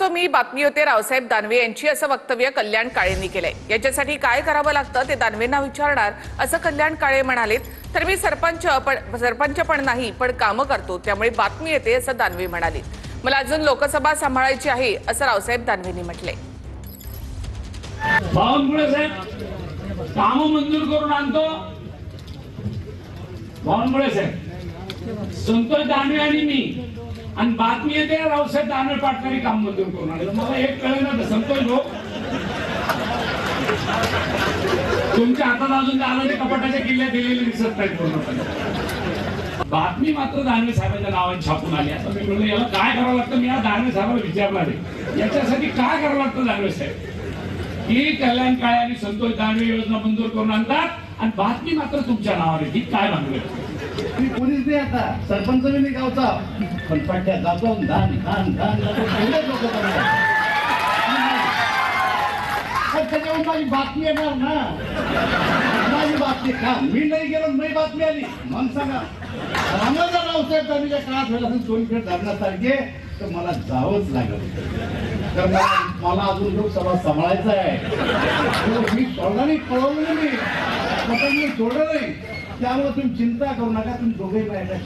सांगतो मी बातमी होते रावसाहेब दानवे यांची, असं वक्तव्य कल्याण काळेंनी केलंय। याच्यासाठी काय करावं लागतं ते दानवेंना विचारणार असं कल्याण काळे म्हणालेत। तर मी सरपंच पण नाही, पण कामं करतो, त्यामुळे बातमी येते असं दानवे म्हणाले। मला अजून लोकसभा सांभाळायची आहे असं रावसाहेब दानवेंनी म्हटलंय। बावनकुळे साहेब काम मंजूर करून आणतो। बावनकुळे साहेब, संतोष दानवे आणि मी, आणि बातमी येते रावसाहेब दानवे पाटलांनी काम मंजूर करून आणलं। मला एक कळलं ना संतोष भाऊ, तुमच्या हातात अजून आलं ते कपाटाच्या किल्ल्या दिलेले दिसत नाहीत पूर्णपणे। बातमी मात्र दानवे साहेबांच्या नावाने छापून आली। आता मी म्हणलं याला काय करावं लागतं, मी आज दानवे साहेबांना विचारणार आहे याच्यासाठी काय करावं लागतं। दानवे साहेब की कल्याण काळे आणि संतोष दानवे योजना मंजूर करून आणतात आणि बातमी मात्र तुमच्या नावाने, ठीक काय म्हणतोय मी कोणीच नाही, आता सरपंच मी गावचा, पण पट्ट्या जातो धान धान धान लोक त्याच्यावर माझी बातमी येणार ना, माझी बातमी का मी नाही गेलो, नाही बातमी आली मग सांगा। रामराजा रावसाहेब दानवेच्या काळात व्हायला असेल सोनखेड धरणासारखे, तर मला जावंच लागेल, तर मला अजून लोकसभा सांभाळायचा आहे। मी सोडला नाही, पळवलं मी सोडलं नाही, त्यामुळे तुम्ही चिंता करू नका, तुम्ही दोघेही माझ्या